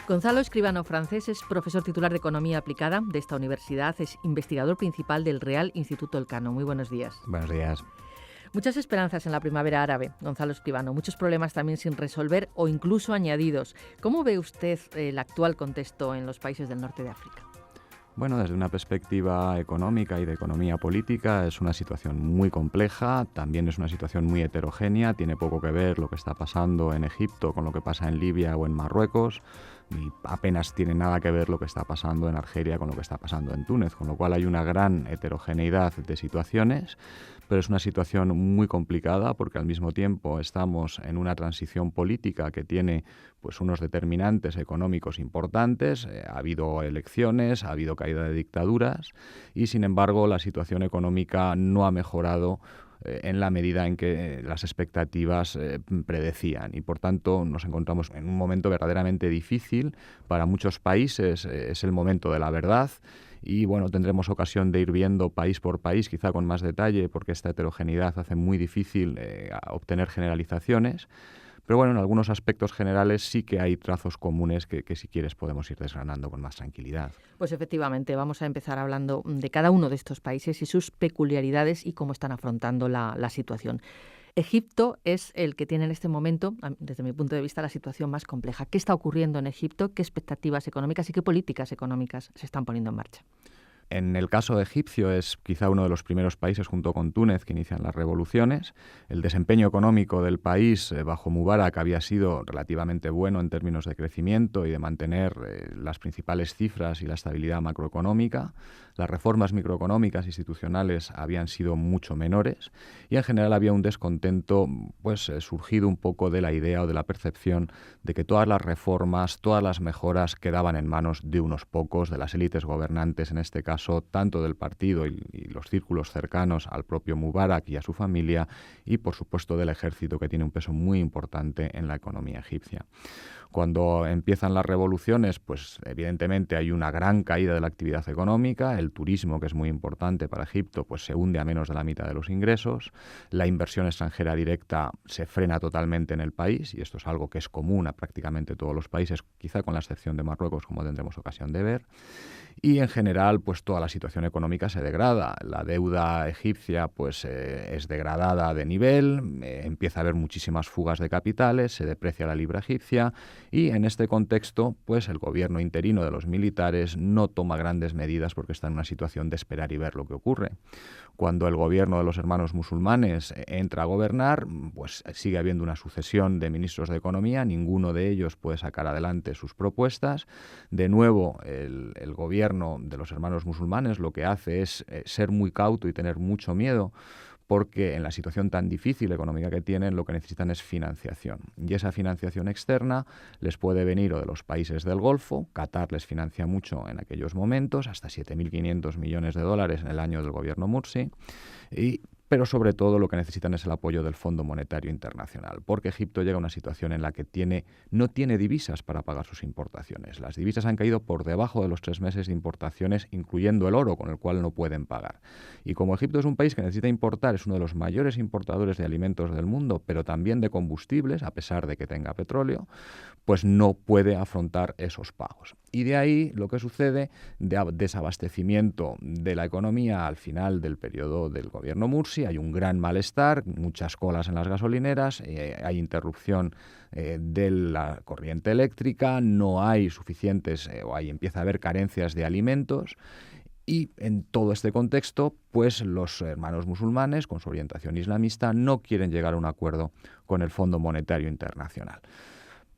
Gonzalo Escribano Francés es profesor titular de Economía Aplicada de esta universidad, es investigador principal del Real Instituto Elcano. Muy buenos días. Buenos días. Muchas esperanzas en la primavera árabe, Gonzalo Escribano, muchos problemas también sin resolver o incluso añadidos. ¿Cómo ve usted el actual contexto en los países del norte de África? Bueno, desde una perspectiva económica y de economía política es una situación muy compleja, también es una situación muy heterogénea, tiene poco que ver lo que está pasando en Egipto con lo que pasa en Libia o en Marruecos, y apenas tiene nada que ver lo que está pasando en Argelia con lo que está pasando en Túnez, con lo cual hay una gran heterogeneidad de situaciones, pero es una situación muy complicada porque al mismo tiempo estamos en una transición política que tiene pues unos determinantes económicos importantes, ha habido elecciones, ha habido caída de dictaduras y sin embargo la situación económica no ha mejorado en la medida en que las expectativas predecían y por tanto nos encontramos en un momento verdaderamente difícil para muchos países, es el momento de la verdad. Y bueno, tendremos ocasión de ir viendo país por país, quizá con más detalle, porque esta heterogeneidad hace muy difícil obtener generalizaciones. Pero bueno, en algunos aspectos generales sí que hay trazos comunes que si quieres podemos ir desgranando con más tranquilidad. Pues efectivamente, vamos a empezar hablando de cada uno de estos países y sus peculiaridades y cómo están afrontando la situación. Egipto es el que tiene en este momento, desde mi punto de vista, la situación más compleja. ¿Qué está ocurriendo en Egipto? ¿Qué expectativas económicas y qué políticas económicas se están poniendo en marcha? En el caso egipcio es quizá uno de los primeros países junto con Túnez que inician las revoluciones. El desempeño económico del país bajo Mubarak había sido relativamente bueno en términos de crecimiento y de mantener las principales cifras y la estabilidad macroeconómica. Las reformas microeconómicas institucionales habían sido mucho menores y en general había un descontento surgido un poco de la idea o de la percepción de que todas las reformas, todas las mejoras quedaban en manos de unos pocos, de las élites gobernantes en este caso, tanto del partido y los círculos cercanos al propio Mubarak y a su familia, y por supuesto del ejército, que tiene un peso muy importante en la economía egipcia. Cuando empiezan las revoluciones, pues evidentemente hay una gran caída de la actividad económica, el turismo, que es muy importante para Egipto, pues se hunde a menos de la mitad de los ingresos, la inversión extranjera directa se frena totalmente en el país, y esto es algo que es común a prácticamente todos los países, quizá con la excepción de Marruecos, como tendremos ocasión de ver. Y en general, pues toda la situación económica se degrada. La deuda egipcia es degradada de nivel, empieza a haber muchísimas fugas de capitales, se deprecia la libra egipcia y en este contexto, pues el gobierno interino de los militares no toma grandes medidas porque está en una situación de esperar y ver lo que ocurre. Cuando el gobierno de los hermanos musulmanes entra a gobernar, pues sigue habiendo una sucesión de ministros de Economía, ninguno de ellos puede sacar adelante sus propuestas. De nuevo, el gobierno de los hermanos musulmanes lo que hace es ser muy cauto y tener mucho miedo, porque en la situación tan difícil económica que tienen, lo que necesitan es financiación. Y esa financiación externa les puede venir o de los países del Golfo. Qatar les financia mucho en aquellos momentos, hasta 7.500 millones de dólares en el año del gobierno Mursi. Pero sobre todo lo que necesitan es el apoyo del Fondo Monetario Internacional, porque Egipto llega a una situación en la que no tiene divisas para pagar sus importaciones. Las divisas han caído por debajo de los 3 meses de importaciones, incluyendo el oro, con el cual no pueden pagar. Y como Egipto es un país que necesita importar, es uno de los mayores importadores de alimentos del mundo, pero también de combustibles, a pesar de que tenga petróleo, pues no puede afrontar esos pagos. Y de ahí lo que sucede, de desabastecimiento de la economía al final del periodo del gobierno Mursi, hay un gran malestar, muchas colas en las gasolineras, hay interrupción de la corriente eléctrica, no hay suficientes, empieza a haber carencias de alimentos. Y en todo este contexto, pues los hermanos musulmanes, con su orientación islamista, no quieren llegar a un acuerdo con el Fondo Monetario Internacional.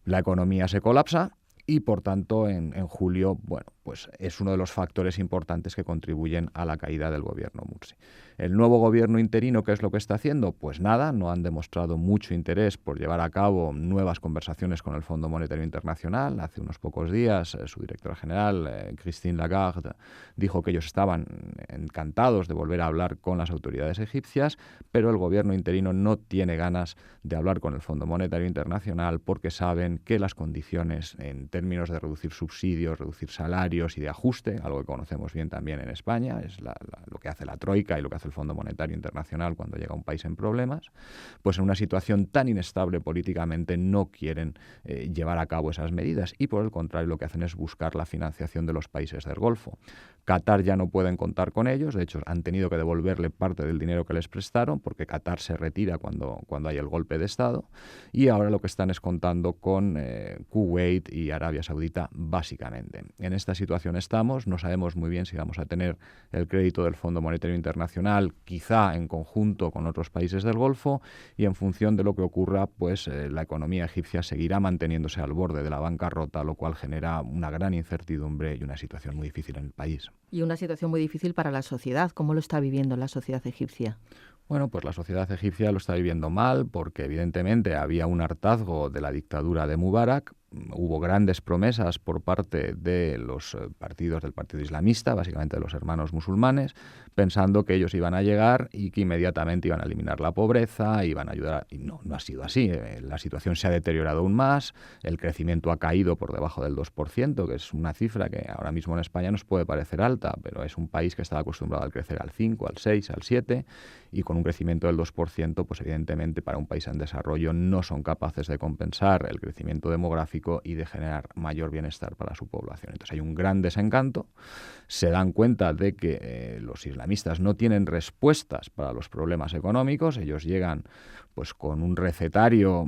La economía se colapsa y, por tanto, en julio, pues es uno de los factores importantes que contribuyen a la caída del gobierno Mursi. El nuevo gobierno interino, ¿qué es lo que está haciendo? Pues nada, no han demostrado mucho interés por llevar a cabo nuevas conversaciones con el Fondo Monetario Internacional. Hace unos pocos días, su directora general, Christine Lagarde, dijo que ellos estaban encantados de volver a hablar con las autoridades egipcias, pero el gobierno interino no tiene ganas de hablar con el Fondo Monetario Internacional porque saben que las condiciones en términos de reducir subsidios, reducir salarios, cambios y de ajuste, algo que conocemos bien también en España, es lo que hace la Troika y lo que hace el Fondo Monetario Internacional cuando llega un país en problemas, pues en una situación tan inestable políticamente no quieren llevar a cabo esas medidas y por el contrario lo que hacen es buscar la financiación de los países del Golfo. Qatar ya no pueden contar con ellos, de hecho han tenido que devolverle parte del dinero que les prestaron porque Qatar se retira cuando hay el golpe de Estado y ahora lo que están es contando con Kuwait y Arabia Saudita básicamente. En esta situación estamos, no sabemos muy bien si vamos a tener el crédito del Fondo Monetario Internacional, quizá en conjunto con otros países del Golfo, y en función de lo que ocurra, pues la economía egipcia seguirá manteniéndose al borde de la bancarrota, lo cual genera una gran incertidumbre y una situación muy difícil en el país. Y una situación muy difícil para la sociedad. ¿Cómo lo está viviendo la sociedad egipcia? Bueno, pues la sociedad egipcia lo está viviendo mal porque evidentemente había un hartazgo de la dictadura de Mubarak. Hubo grandes promesas por parte de los partidos del Partido Islamista, básicamente de los hermanos musulmanes, pensando que ellos iban a llegar y que inmediatamente iban a eliminar la pobreza, iban a ayudar. Y no ha sido así. La situación se ha deteriorado aún más, el crecimiento ha caído por debajo del 2%, que es una cifra que ahora mismo en España nos puede parecer alta, pero es un país que estaba acostumbrado a crecer al 5, al 6, al 7, y con un crecimiento del 2%, pues evidentemente para un país en desarrollo no son capaces de compensar el crecimiento demográfico y de generar mayor bienestar para su población. Entonces hay un gran desencanto, se dan cuenta de que los islamistas no tienen respuestas para los problemas económicos, ellos llegan pues con un recetario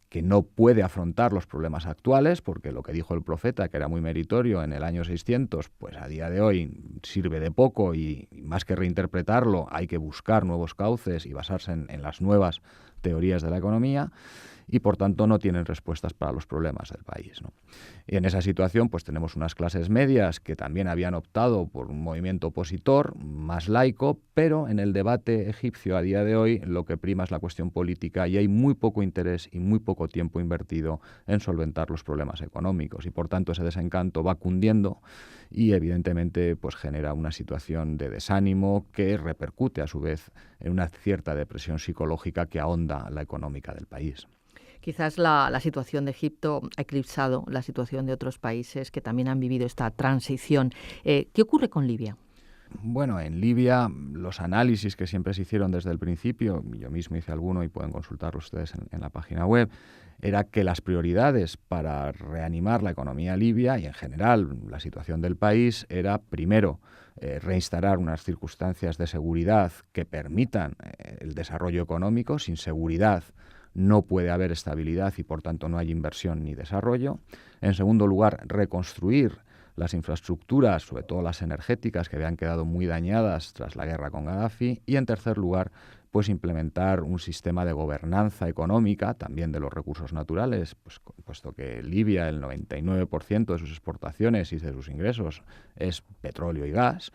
que no puede afrontar los problemas actuales, porque lo que dijo el profeta, que era muy meritorio en el año 600, pues a día de hoy sirve de poco y más que reinterpretarlo hay que buscar nuevos cauces y basarse en las nuevas teorías de la economía y por tanto no tienen respuestas para los problemas del país, ¿no? Y en esa situación pues tenemos unas clases medias que también habían optado por un movimiento opositor más laico, pero en el debate egipcio a día de hoy lo que prima es la cuestión política y hay muy poco interés y muy poco tiempo invertido en solventar los problemas económicos y por tanto ese desencanto va cundiendo y evidentemente pues genera una situación de desánimo que repercute a su vez en una cierta depresión psicológica que ahonda la económica del país. Quizás la situación de Egipto ha eclipsado la situación de otros países que también han vivido esta transición. ¿Qué ocurre con Libia? Bueno, en Libia los análisis que siempre se hicieron desde el principio, yo mismo hice alguno y pueden consultarlo ustedes en la página web, era que las prioridades para reanimar la economía libia y en general la situación del país era primero reinstalar unas circunstancias de seguridad que permitan el desarrollo económico. Sin seguridad no puede haber estabilidad y por tanto no hay inversión ni desarrollo. En segundo lugar, reconstruir las infraestructuras, sobre todo las energéticas, que habían quedado muy dañadas tras la guerra con Gaddafi. Y en tercer lugar, pues implementar un sistema de gobernanza económica, también de los recursos naturales, pues, puesto que Libia, el 99% de sus exportaciones y de sus ingresos es petróleo y gas,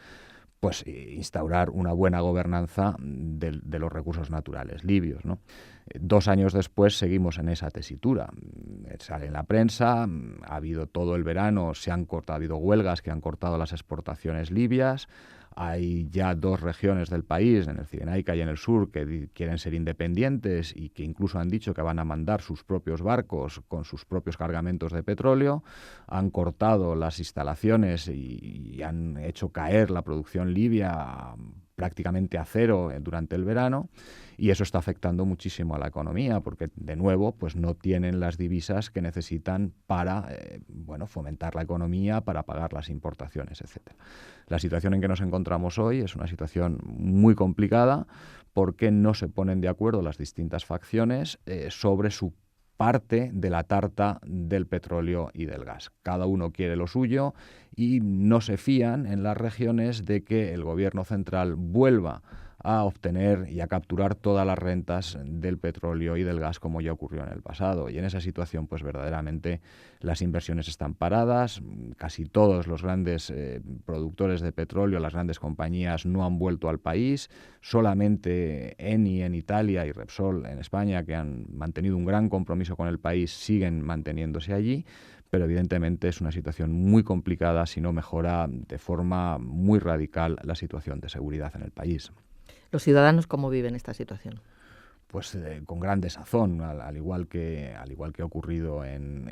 pues instaurar una buena gobernanza de los recursos naturales libios, ¿no? 2 años después seguimos en esa tesitura. Sale en la prensa, ha habido todo el verano, ha habido huelgas que han cortado las exportaciones libias. Hay ya 2 regiones del país, en el Cirenaica y en el sur, que quieren ser independientes y que incluso han dicho que van a mandar sus propios barcos con sus propios cargamentos de petróleo. Han cortado las instalaciones y han hecho caer la producción libia prácticamente a cero durante el verano y eso está afectando muchísimo a la economía porque, de nuevo, pues no tienen las divisas que necesitan para fomentar la economía, para pagar las importaciones, etc. La situación en que nos encontramos hoy es una situación muy complicada porque no se ponen de acuerdo las distintas facciones sobre su parte de la tarta del petróleo y del gas. Cada uno quiere lo suyo y no se fían en las regiones de que el gobierno central vuelva a obtener y a capturar todas las rentas del petróleo y del gas como ya ocurrió en el pasado. Y en esa situación, pues verdaderamente las inversiones están paradas, casi todos los grandes productores de petróleo, las grandes compañías no han vuelto al país, solamente Eni en Italia y Repsol en España, que han mantenido un gran compromiso con el país, siguen manteniéndose allí, pero evidentemente es una situación muy complicada si no mejora de forma muy radical la situación de seguridad en el país. ¿Los ciudadanos cómo viven esta situación? con gran desazón, al igual que ha ocurrido en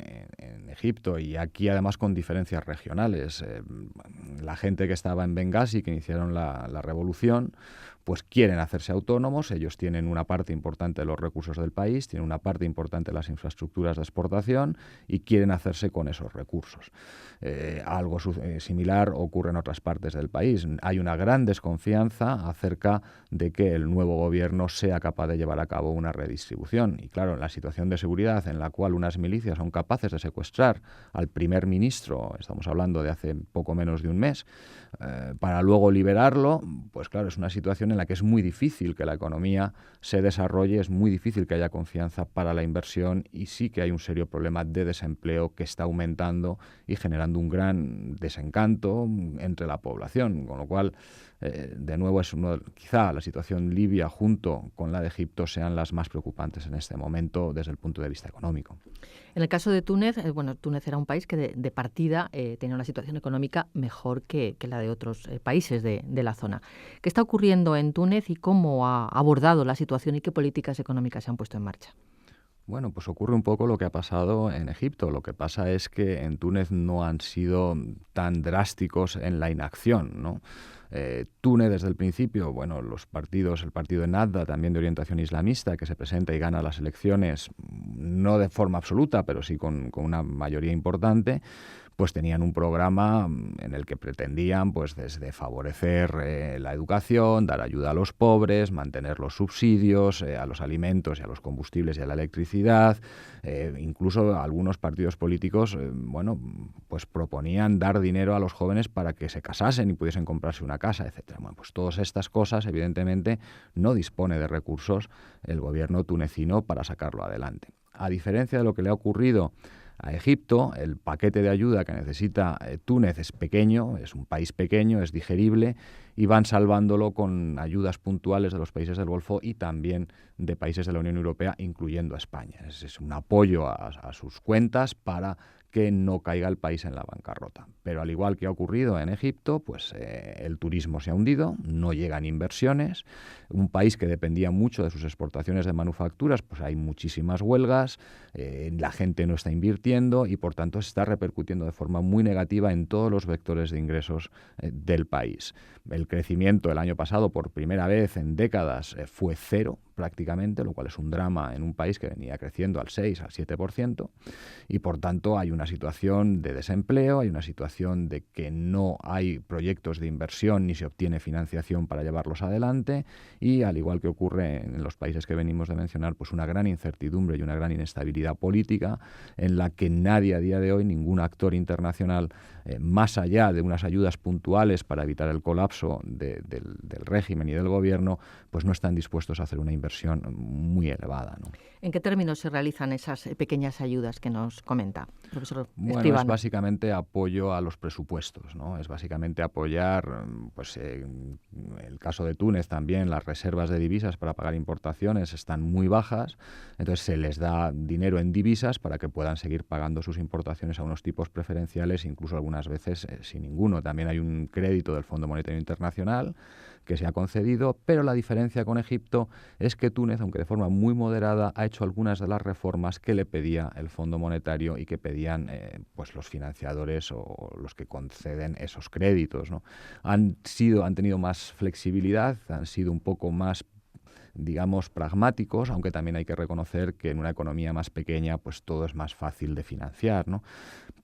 Egipto, y aquí además con diferencias regionales. La gente que estaba en Bengasi, que iniciaron la revolución, pues quieren hacerse autónomos. Ellos tienen una parte importante de los recursos del país, tienen una parte importante de las infraestructuras de exportación y quieren hacerse con esos recursos. Algo similar ocurre en otras partes del país. Hay una gran desconfianza acerca de que el nuevo gobierno sea capaz de llevar a cabo una redistribución. Y claro, en la situación de seguridad en la cual unas milicias son capaces de secuestrar al primer ministro, estamos hablando de hace poco menos de un mes, para luego liberarlo, pues claro, es una situación en la que es muy difícil que la economía se desarrolle, es muy difícil que haya confianza para la inversión, y sí que hay un serio problema de desempleo que está aumentando y generando un gran desencanto entre la población, con lo cual de nuevo quizá la situación libia junto con la de Egipto sean las más preocupantes en este momento desde el punto de vista económico. En el caso de Túnez, Túnez era un país que de partida tenía una situación económica mejor que la de otros países de la zona. ¿Qué está ocurriendo en Túnez y cómo ha abordado la situación y qué políticas económicas se han puesto en marcha? Bueno, pues ocurre un poco lo que ha pasado en Egipto. Lo que pasa es que en Túnez no han sido tan drásticos en la inacción, ¿no? Túnez desde el principio, bueno, el partido Ennahda, también de orientación islamista, que se presenta y gana las elecciones, no de forma absoluta, pero sí con una mayoría importante, pues tenían un programa en el que pretendían pues desde favorecer la educación, dar ayuda a los pobres, mantener los subsidios a los alimentos y a los combustibles y a la electricidad. Incluso algunos partidos políticos pues proponían dar dinero a los jóvenes para que se casasen y pudiesen comprarse una casa, etcétera. Bueno, pues todas estas cosas, evidentemente, no dispone de recursos el gobierno tunecino para sacarlo adelante. A diferencia de lo que le ha ocurrido a Egipto, el paquete de ayuda que necesita Túnez es pequeño, es un país pequeño, es digerible, y van salvándolo con ayudas puntuales de los países del Golfo y también de países de la Unión Europea, incluyendo a España. Es un apoyo a sus cuentas para que no caiga el país en la bancarrota. Pero al igual que ha ocurrido en Egipto, pues el turismo se ha hundido, no llegan inversiones. Un país que dependía mucho de sus exportaciones de manufacturas, pues hay muchísimas huelgas, la gente no está invirtiendo y por tanto se está repercutiendo de forma muy negativa en todos los vectores de ingresos del país. El crecimiento el año pasado, por primera vez en décadas, fue cero prácticamente, lo cual es un drama en un país que venía creciendo al 6, al 7%, y por tanto hay una situación de desempleo, hay una situación de que no hay proyectos de inversión ni se obtiene financiación para llevarlos adelante, y al igual que ocurre en los países que venimos de mencionar, pues una gran incertidumbre y una gran inestabilidad política en la que nadie a día de hoy, ningún actor internacional, más allá de unas ayudas puntuales para evitar el colapso del régimen y del gobierno, pues no están dispuestos a hacer una inversión muy elevada, ¿no? ¿En qué términos se realizan esas pequeñas ayudas que nos comenta, profesor Bueno, Escribano? es básicamente apoyo a los presupuestos, ¿no? Es básicamente apoyar, pues en el caso de Túnez también, las reservas de divisas para pagar importaciones están muy bajas, entonces se les da dinero en divisas para que puedan seguir pagando sus importaciones a unos tipos preferenciales, incluso algunas veces sin ninguno. También hay un crédito del Fondo Monetario Internacional que se ha concedido, pero la diferencia con Egipto es que Túnez, aunque de forma muy moderada, ha hecho algunas de las reformas que le pedía el Fondo Monetario y que pedían pues los financiadores o los que conceden esos créditos, ¿no? Han tenido más flexibilidad, han sido un poco más, digamos, pragmáticos, aunque también hay que reconocer que en una economía más pequeña pues todo es más fácil de financiar, ¿no?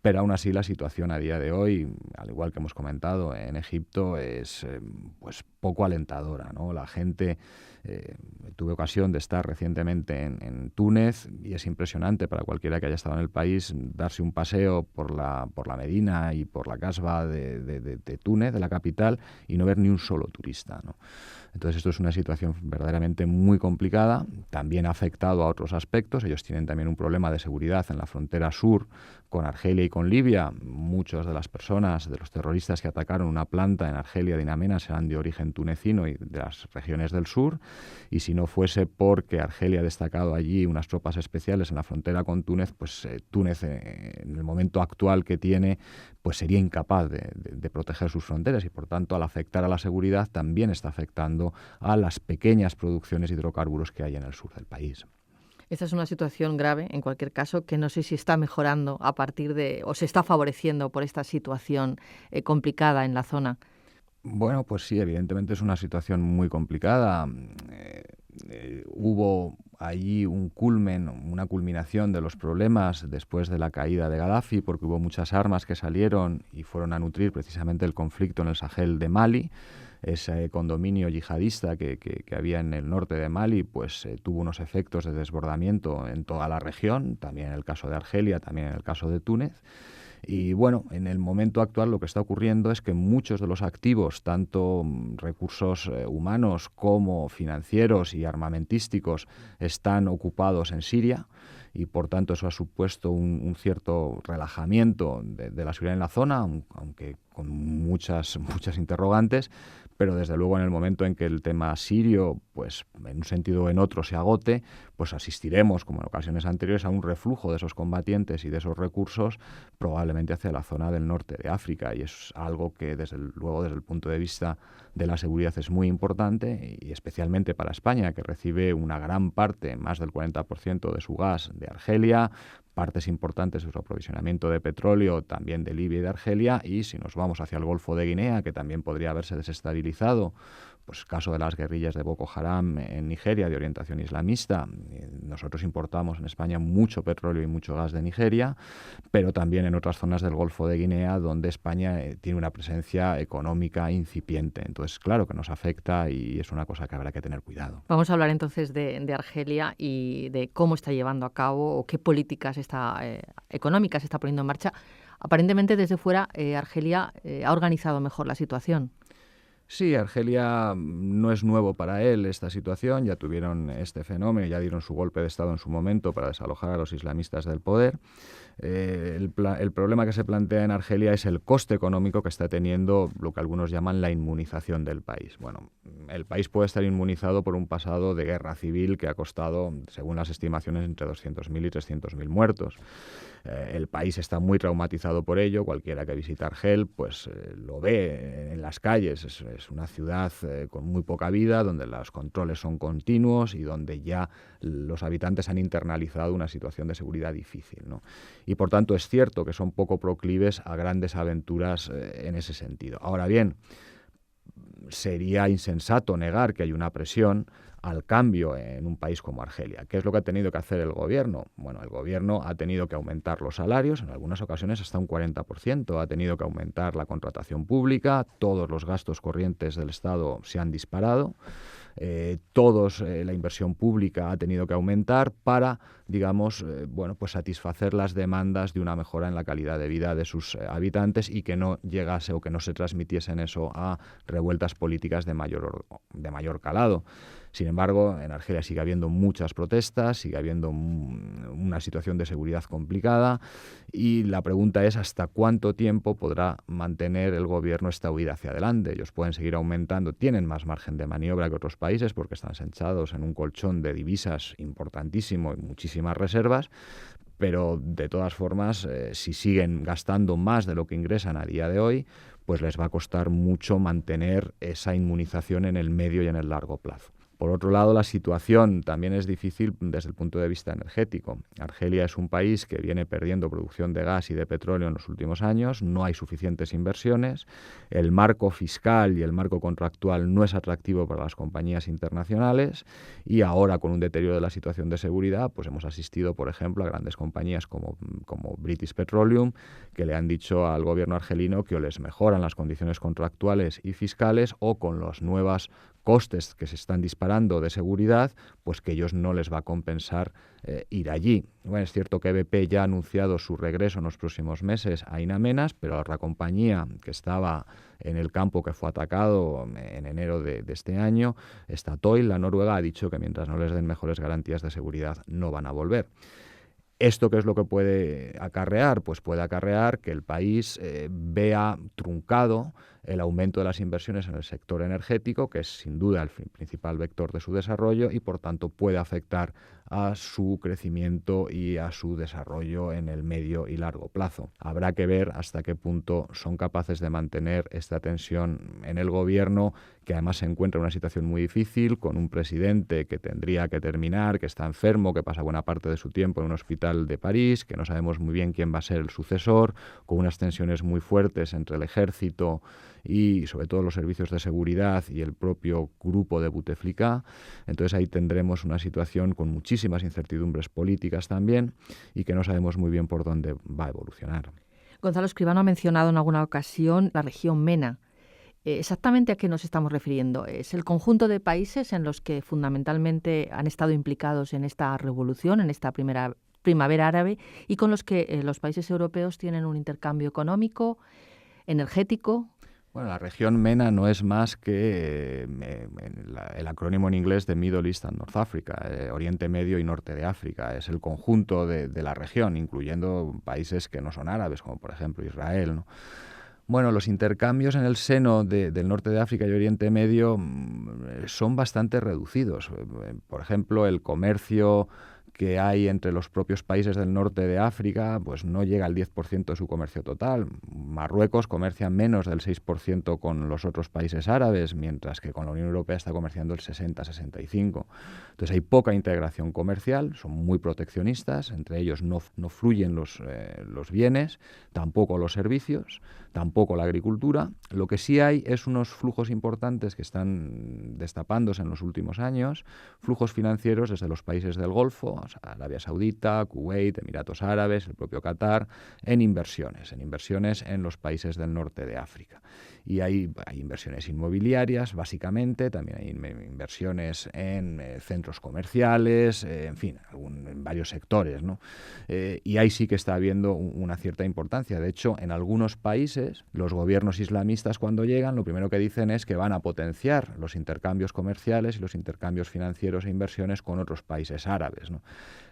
Pero aún así la situación a día de hoy, al igual que hemos comentado en Egipto, es pues poco alentadora, ¿no? La gente, tuve ocasión de estar recientemente en Túnez y es impresionante para cualquiera que haya estado en el país darse un paseo por la Medina y por la Casbah de Túnez, de la capital, y no ver ni un solo turista, ¿no? Entonces esto es una situación verdaderamente muy complicada, también ha afectado a otros aspectos. Ellos tienen también un problema de seguridad en la frontera sur con Argelia y con Libia. Muchas de las personas, de los terroristas que atacaron una planta en Argelia de In Amenas, eran de origen tunecino y de las regiones del sur, y si no fuese porque Argelia ha destacado allí unas tropas especiales en la frontera con Túnez, pues Túnez en el momento actual que tiene, pues sería incapaz de proteger sus fronteras y por tanto al afectar a la seguridad también está afectando a las pequeñas producciones de hidrocarburos que hay en el sur del país. Esta es una situación grave, en cualquier caso, que no sé si está mejorando a partir de, o se está favoreciendo por esta situación complicada en la zona. Bueno, pues sí, evidentemente es una situación muy complicada. Hubo allí una culminación de los problemas después de la caída de Gaddafi, porque hubo muchas armas que salieron y fueron a nutrir precisamente el conflicto en el Sahel de Mali. Ese condominio yihadista que había en el norte de Mali, pues tuvo unos efectos de desbordamiento en toda la región, también en el caso de Argelia, también en el caso de Túnez. Y bueno, en el momento actual lo que está ocurriendo es que muchos de los activos, tanto recursos humanos como financieros y armamentísticos, están ocupados en Siria y por tanto eso ha supuesto un cierto relajamiento de la seguridad en la zona, aunque con muchas interrogantes, pero desde luego en el momento en que el tema sirio, pues en un sentido o en otro se agote, pues asistiremos, como en ocasiones anteriores, a un reflujo de esos combatientes y de esos recursos probablemente hacia la zona del norte de África, y es algo que desde el punto de vista de la seguridad es muy importante, y especialmente para España, que recibe una gran parte, más del 40% de su gas de Argelia, partes importantes de su aprovisionamiento de petróleo también de Libia y de Argelia, y si nos vamos hacia el Golfo de Guinea, que también podría haberse desestabilizado, pues caso de las guerrillas de Boko Haram en Nigeria de orientación islamista. Nosotros importamos en España mucho petróleo y mucho gas de Nigeria, pero también en otras zonas del Golfo de Guinea donde España tiene una presencia económica incipiente. Entonces, claro que nos afecta y es una cosa que habrá que tener cuidado. Vamos a hablar entonces de Argelia y de cómo está llevando a cabo o qué políticas económicas está poniendo en marcha. Aparentemente desde fuera Argelia ha organizado mejor la situación. Sí, Argelia no es nuevo para él esta situación, ya tuvieron este fenómeno, ya dieron su golpe de Estado en su momento para desalojar a los islamistas del poder. El problema que se plantea en Argelia es el coste económico que está teniendo lo que algunos llaman la inmunización del país. Bueno, el país puede estar inmunizado por un pasado de guerra civil que ha costado, según las estimaciones, entre 200.000 y 300.000 muertos. El país está muy traumatizado por ello. Cualquiera que visita Argel pues lo ve en las calles. Es una ciudad con muy poca vida, donde los controles son continuos y donde ya los habitantes han internalizado una situación de seguridad difícil, ¿no? Y por tanto es cierto que son poco proclives a grandes aventuras en ese sentido. Ahora bien, sería insensato negar que hay una presión al cambio en un país como Argelia. ¿Qué es lo que ha tenido que hacer el gobierno? Bueno, el gobierno ha tenido que aumentar los salarios, en algunas ocasiones hasta un 40%, ha tenido que aumentar la contratación pública, todos los gastos corrientes del Estado se han disparado, la inversión pública ha tenido que aumentar para, digamos, pues satisfacer las demandas de una mejora en la calidad de vida de sus habitantes y que no llegase o que no se transmitiesen eso a revueltas políticas de mayor calado. Sin embargo, en Argelia sigue habiendo muchas protestas, sigue habiendo una situación de seguridad complicada y la pregunta es hasta cuánto tiempo podrá mantener el gobierno esta huida hacia adelante. Ellos pueden seguir aumentando, tienen más margen de maniobra que otros países porque están ensanchados en un colchón de divisas importantísimo y muchísimas reservas, pero de todas formas, si siguen gastando más de lo que ingresan a día de hoy, pues les va a costar mucho mantener esa inmunización en el medio y en el largo plazo. Por otro lado, la situación también es difícil desde el punto de vista energético. Argelia es un país que viene perdiendo producción de gas y de petróleo en los últimos años, no hay suficientes inversiones, el marco fiscal y el marco contractual no es atractivo para las compañías internacionales y ahora con un deterioro de la situación de seguridad, pues hemos asistido, por ejemplo, a grandes compañías como British Petroleum que le han dicho al gobierno argelino que o les mejoran las condiciones contractuales y fiscales o con los nuevos costes que se están disparando de seguridad, pues que ellos no les va a compensar ir allí. Bueno, es cierto que BP ya ha anunciado su regreso en los próximos meses a In Amenas, pero la compañía que estaba en el campo que fue atacado en enero de este año, Statoil, la noruega, ha dicho que mientras no les den mejores garantías de seguridad no van a volver. ¿Esto qué es lo que puede acarrear? Pues puede acarrear que el país vea truncado el aumento de las inversiones en el sector energético, que es sin duda el principal vector de su desarrollo y por tanto puede afectar a su crecimiento y a su desarrollo en el medio y largo plazo. Habrá que ver hasta qué punto son capaces de mantener esta tensión en el gobierno, que además se encuentra en una situación muy difícil, con un presidente que tendría que terminar, que está enfermo, que pasa buena parte de su tiempo en un hospital de París, que no sabemos muy bien quién va a ser el sucesor, con unas tensiones muy fuertes entre el ejército y sobre todo los servicios de seguridad y el propio grupo de Bouteflika. Entonces ahí tendremos una situación con muchísimas incertidumbres políticas también y que no sabemos muy bien por dónde va a evolucionar. Gonzalo Escribano ha mencionado en alguna ocasión la región MENA. ¿Exactamente a qué nos estamos refiriendo? ¿Es el conjunto de países en los que fundamentalmente han estado implicados en esta revolución, en esta primavera árabe, y con los que los países europeos tienen un intercambio económico, energético? Bueno, la región MENA no es más que el acrónimo en inglés de Middle East and North Africa, Oriente Medio y Norte de África. Es el conjunto de la región, incluyendo países que no son árabes, como por ejemplo Israel, ¿no? Bueno, los intercambios en el seno del norte de África y Oriente Medio son bastante reducidos. Por ejemplo, el comercio que hay entre los propios países del norte de África pues no llega al 10% de su comercio total. Marruecos comercia menos del 6% con los otros países árabes, mientras que con la Unión Europea está comerciando el 60-65%. Entonces hay poca integración comercial, son muy proteccionistas, entre ellos no fluyen los bienes, tampoco los servicios, tampoco la agricultura. Lo que sí hay es unos flujos importantes que están destapándose en los últimos años, flujos financieros desde los países del Golfo, o sea, Arabia Saudita, Kuwait, Emiratos Árabes, el propio Qatar, en inversiones en los países del norte de África. Y hay inversiones inmobiliarias, básicamente, también hay inversiones en centros comerciales, en fin, en varios sectores, ¿no? Y ahí sí que está habiendo una cierta importancia. De hecho, en algunos países, los gobiernos islamistas cuando llegan, lo primero que dicen es que van a potenciar los intercambios comerciales y los intercambios financieros e inversiones con otros países árabes, ¿no?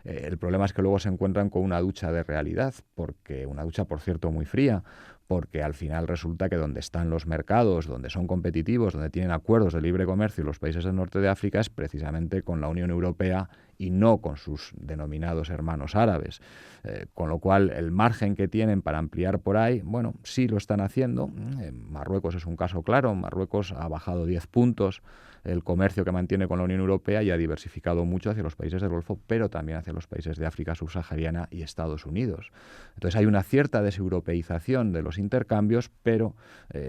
El problema es que luego se encuentran con una ducha de realidad, porque una ducha, por cierto, muy fría, porque al final resulta que donde están los mercados, donde son competitivos, donde tienen acuerdos de libre comercio los países del norte de África es precisamente con la Unión Europea y no con sus denominados hermanos árabes. Con lo cual, el margen que tienen para ampliar por ahí, bueno, sí lo están haciendo. Marruecos es un caso claro. Marruecos ha bajado 10 puntos el comercio que mantiene con la Unión Europea y ha diversificado mucho hacia los países del Golfo, pero también hacia los países de África subsahariana y Estados Unidos. Entonces hay una cierta deseuropeización de los intercambios, pero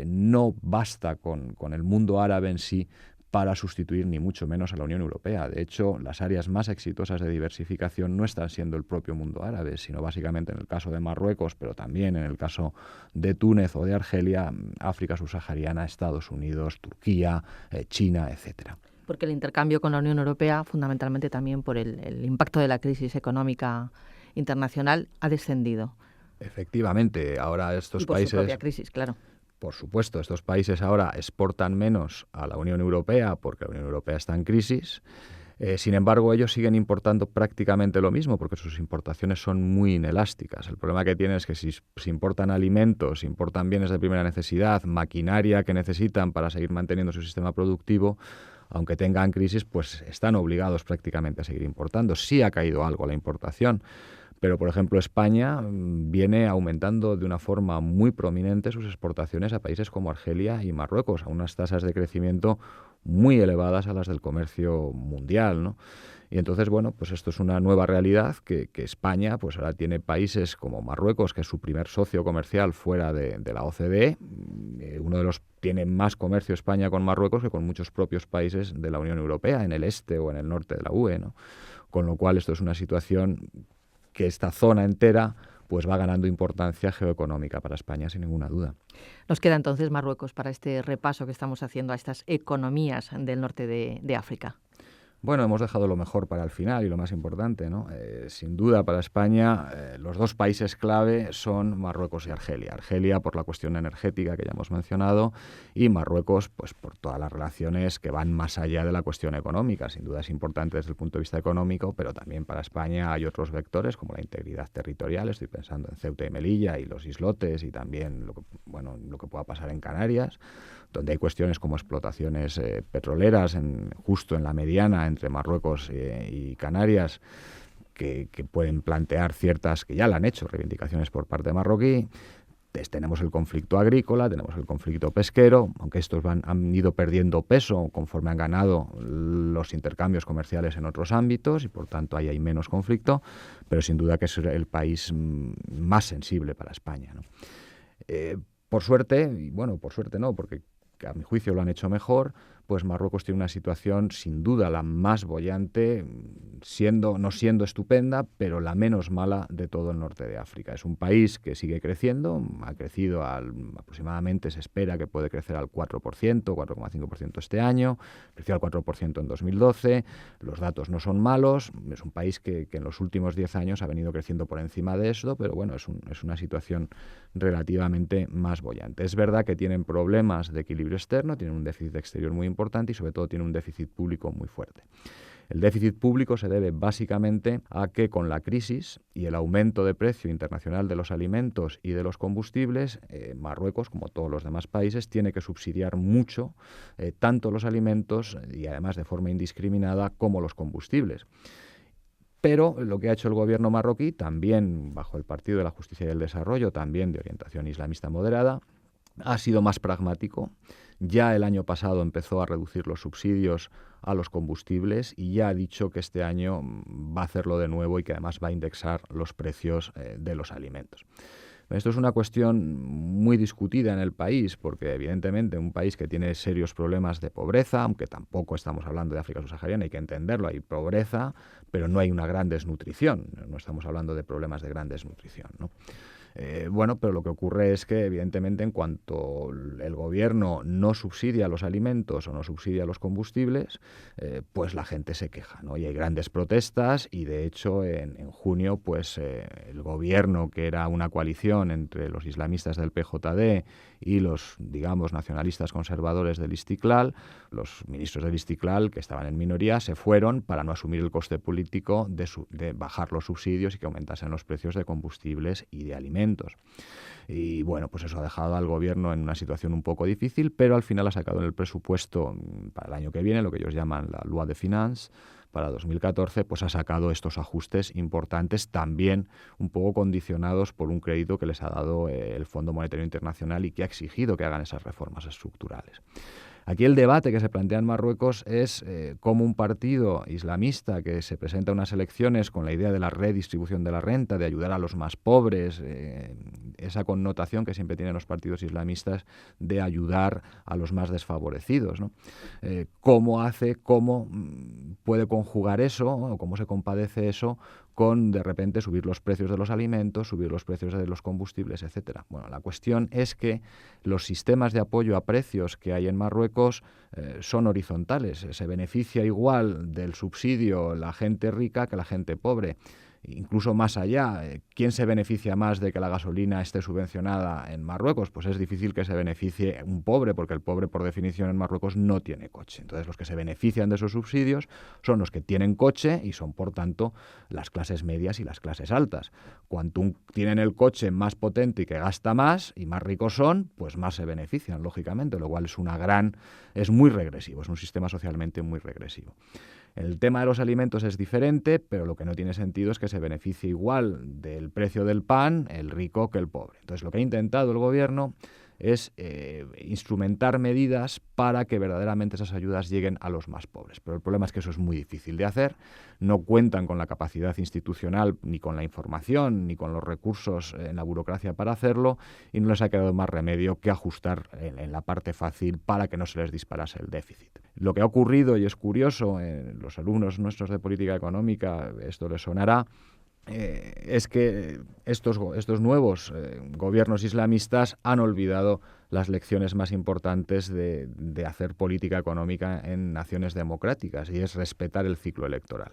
no basta con el mundo árabe en sí para sustituir ni mucho menos a la Unión Europea. De hecho, las áreas más exitosas de diversificación no están siendo el propio mundo árabe, sino básicamente en el caso de Marruecos, pero también en el caso de Túnez o de Argelia, África subsahariana, Estados Unidos, Turquía, China, etcétera. Porque el intercambio con la Unión Europea, fundamentalmente también por el impacto de la crisis económica internacional, ha descendido. Efectivamente, ahora estos y por países... su propia crisis, claro. Por supuesto, estos países ahora exportan menos a la Unión Europea porque la Unión Europea está en crisis. Sin embargo, ellos siguen importando prácticamente lo mismo porque sus importaciones son muy inelásticas. El problema que tienen es que si importan alimentos, si importan bienes de primera necesidad, maquinaria que necesitan para seguir manteniendo su sistema productivo, aunque tengan crisis, pues están obligados prácticamente a seguir importando. Sí ha caído algo la importación. Pero, por ejemplo, España viene aumentando de una forma muy prominente sus exportaciones a países como Argelia y Marruecos, a unas tasas de crecimiento muy elevadas a las del comercio mundial, ¿no? Y entonces, bueno, pues esto es una nueva realidad que España pues ahora tiene países como Marruecos, que es su primer socio comercial fuera de la OCDE. Tiene más comercio España con Marruecos que con muchos propios países de la Unión Europea, en el este o en el norte de la UE, ¿no? Con lo cual, esto es una situación que esta zona entera pues va ganando importancia geoeconómica para España, sin ninguna duda. Nos queda entonces Marruecos para este repaso que estamos haciendo a estas economías del norte de África. Bueno, hemos dejado lo mejor para el final y lo más importante, ¿no? Sin duda para España los dos países clave son Marruecos y Argelia. Argelia por la cuestión energética que ya hemos mencionado y Marruecos pues por todas las relaciones que van más allá de la cuestión económica. Sin duda es importante desde el punto de vista económico, pero también para España hay otros vectores como la integridad territorial. Estoy pensando en Ceuta y Melilla y los islotes y también lo que pueda pasar en Canarias, donde hay cuestiones como explotaciones petroleras justo en la mediana entre Marruecos y Canarias, que pueden plantear que ya la han hecho, reivindicaciones por parte marroquí. Tenemos el conflicto agrícola, tenemos el conflicto pesquero, aunque estos han ido perdiendo peso conforme han ganado los intercambios comerciales en otros ámbitos y por tanto ahí hay menos conflicto, pero sin duda que es el país más sensible para España, ¿no? Por suerte, y bueno, por suerte no, porque a mi juicio lo han hecho mejor, pues Marruecos tiene una situación sin duda la más boyante, no siendo estupenda, pero la menos mala de todo el norte de África. Es un país que sigue creciendo, ha crecido aproximadamente, se espera que puede crecer al 4%, 4,5% este año, creció al 4% en 2012, los datos no son malos, es un país que en los últimos 10 años ha venido creciendo por encima de eso, pero bueno, es una situación relativamente más boyante. Es verdad que tienen problemas de equilibrio externo, tienen un déficit exterior muy importante y sobre todo tiene un déficit público muy fuerte. El déficit público se debe básicamente a que con la crisis y el aumento de precio internacional de los alimentos y de los combustibles, Marruecos, como todos los demás países, tiene que subsidiar mucho tanto los alimentos y además de forma indiscriminada como los combustibles. Pero lo que ha hecho el gobierno marroquí, también bajo el Partido de la Justicia y el Desarrollo, también de orientación islamista moderada, ha sido más pragmático. Ya el año pasado empezó a reducir los subsidios a los combustibles y ya ha dicho que este año va a hacerlo de nuevo y que además va a indexar los precios de los alimentos. Esto es una cuestión muy discutida en el país porque evidentemente un país que tiene serios problemas de pobreza, aunque tampoco estamos hablando de África subsahariana, hay que entenderlo, hay pobreza, pero no hay una gran desnutrición, no estamos hablando de problemas de gran desnutrición, ¿no? Pero lo que ocurre es que, evidentemente, en cuanto el gobierno no subsidia los alimentos o no subsidia los combustibles, pues la gente se queja, ¿no? Y hay grandes protestas y, de hecho, en junio, pues el gobierno, que era una coalición entre los islamistas del PJD y los, digamos, nacionalistas conservadores del Istiklal, los ministros del Istiklal, que estaban en minoría, se fueron para no asumir el coste político de bajar los subsidios y que aumentasen los precios de combustibles y de alimentos. Y bueno, pues eso ha dejado al gobierno en una situación un poco difícil, pero al final ha sacado en el presupuesto para el año que viene, lo que ellos llaman la Loi de Finances, para 2014, pues ha sacado estos ajustes importantes, también un poco condicionados por un crédito que les ha dado el Fondo Monetario Internacional y que ha exigido que hagan esas reformas estructurales. Aquí el debate que se plantea en Marruecos es cómo un partido islamista que se presenta a unas elecciones con la idea de la redistribución de la renta, de ayudar a los más pobres, esa connotación que siempre tienen los partidos islamistas de ayudar a los más desfavorecidos, ¿no? ¿Cómo puede conjugar eso, o cómo se compadece eso con, de repente, subir los precios de los alimentos, subir los precios de los combustibles, etcétera? Bueno, la cuestión es que los sistemas de apoyo a precios que hay en Marruecos son horizontales. Se beneficia igual del subsidio la gente rica que la gente pobre. Incluso más allá, ¿quién se beneficia más de que la gasolina esté subvencionada en Marruecos? Pues es difícil que se beneficie un pobre, porque el pobre, por definición, en Marruecos no tiene coche. Entonces, los que se benefician de esos subsidios son los que tienen coche y son, por tanto, las clases medias y las clases altas. Cuanto tienen el coche más potente y que gasta más y más ricos son, pues más se benefician, lógicamente, lo cual es muy regresivo, es un sistema socialmente muy regresivo. El tema de los alimentos es diferente, pero lo que no tiene sentido es que se beneficie igual del precio del pan el rico que el pobre. Entonces, lo que ha intentado el gobierno es instrumentar medidas para que verdaderamente esas ayudas lleguen a los más pobres. Pero el problema es que eso es muy difícil de hacer. No cuentan con la capacidad institucional, ni con la información, ni con los recursos en la burocracia para hacerlo, y no les ha quedado más remedio que ajustar en la parte fácil para que no se les disparase el déficit. Lo que ha ocurrido, y es curioso, los alumnos nuestros de política económica, esto les sonará, es que estos nuevos gobiernos islamistas han olvidado las lecciones más importantes de hacer política económica en naciones democráticas, y es respetar el ciclo electoral.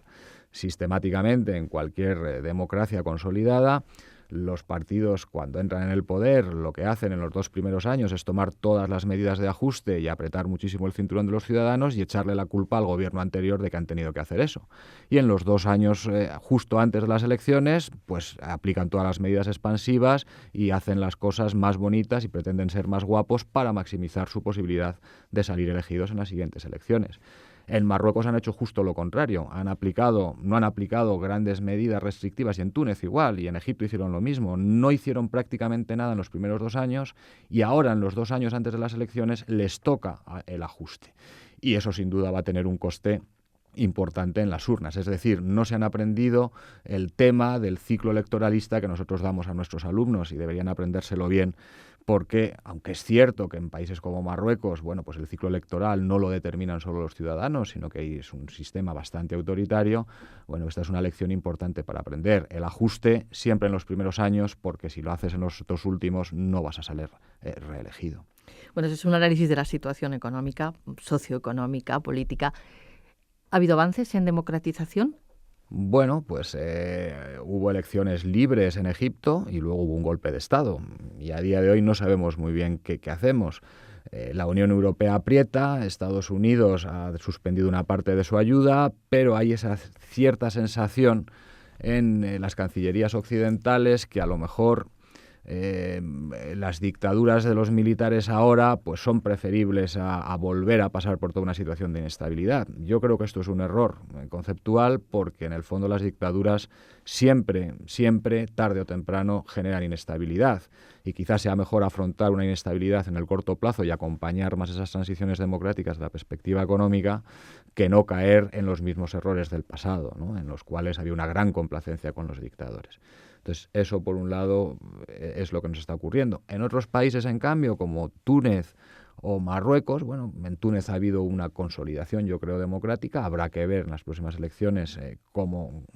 Sistemáticamente, en cualquier democracia consolidada, los partidos, cuando entran en el poder, lo que hacen en los 2 primeros años es tomar todas las medidas de ajuste y apretar muchísimo el cinturón de los ciudadanos y echarle la culpa al gobierno anterior de que han tenido que hacer eso. Y en los 2 años, justo antes de las elecciones, pues aplican todas las medidas expansivas y hacen las cosas más bonitas y pretenden ser más guapos para maximizar su posibilidad de salir elegidos en las siguientes elecciones. En Marruecos han hecho justo lo contrario, no han aplicado grandes medidas restrictivas, y en Túnez igual, y en Egipto hicieron lo mismo. No hicieron prácticamente nada en los primeros 2 años y ahora, en los 2 años antes de las elecciones, les toca el ajuste. Y eso sin duda va a tener un coste importante en las urnas. Es decir, no se han aprendido el tema del ciclo electoralista que nosotros damos a nuestros alumnos, y deberían aprendérselo bien, porque aunque es cierto que en países como Marruecos, bueno, pues el ciclo electoral no lo determinan solo los ciudadanos, sino que ahí es un sistema bastante autoritario. Bueno, esta es una lección importante para aprender. El ajuste siempre en los primeros años, porque si lo haces en los 2 últimos no vas a salir reelegido. Bueno, ese es un análisis de la situación económica, socioeconómica, política. ¿Ha habido avances en democratización? Bueno, pues hubo elecciones libres en Egipto y luego hubo un golpe de Estado. Y a día de hoy no sabemos muy bien qué hacemos. La Unión Europea aprieta, Estados Unidos ha suspendido una parte de su ayuda, pero hay esa cierta sensación en las cancillerías occidentales que a lo mejor las dictaduras de los militares ahora pues son preferibles a volver a pasar por toda una situación de inestabilidad. Yo creo que esto es un error conceptual, porque en el fondo las dictaduras siempre, tarde o temprano, generan inestabilidad, y quizás sea mejor afrontar una inestabilidad en el corto plazo y acompañar más esas transiciones democráticas de la perspectiva económica, que no caer en los mismos errores del pasado, ¿no?, en los cuales había una gran complacencia con los dictadores. Entonces, eso por un lado es lo que nos está ocurriendo. En otros países, en cambio, como Túnez o Marruecos, bueno, en Túnez ha habido una consolidación, yo creo, democrática. Habrá que ver en las próximas elecciones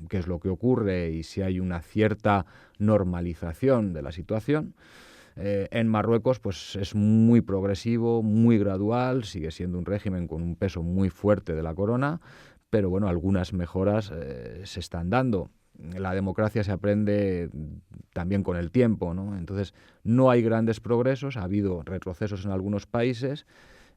qué es lo que ocurre y si hay una cierta normalización de la situación. En Marruecos pues es muy progresivo, muy gradual, sigue siendo un régimen con un peso muy fuerte de la corona, pero bueno, algunas mejoras se están dando. La democracia se aprende también con el tiempo, ¿no? Entonces, no hay grandes progresos, ha habido retrocesos en algunos países,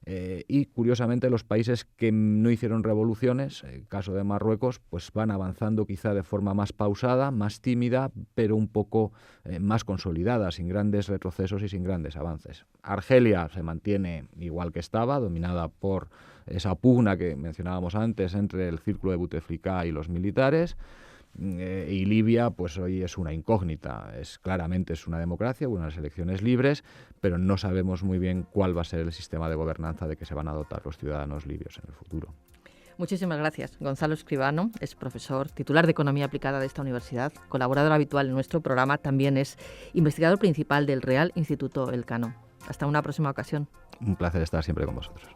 y curiosamente los países que no hicieron revoluciones, el caso de Marruecos, pues van avanzando quizá de forma más pausada, más tímida, pero un poco más consolidada, sin grandes retrocesos y sin grandes avances. Argelia se mantiene igual que estaba, dominada por esa pugna que mencionábamos antes entre el círculo de Bouteflika y los militares. Y Libia, pues hoy es una incógnita. Claramente es una democracia, unas elecciones libres, pero no sabemos muy bien cuál va a ser el sistema de gobernanza de que se van a dotar los ciudadanos libios en el futuro. Muchísimas gracias. Gonzalo Escribano es profesor, titular de Economía Aplicada de esta universidad, colaborador habitual en nuestro programa, también es investigador principal del Real Instituto Elcano. Hasta una próxima ocasión. Un placer estar siempre con vosotros.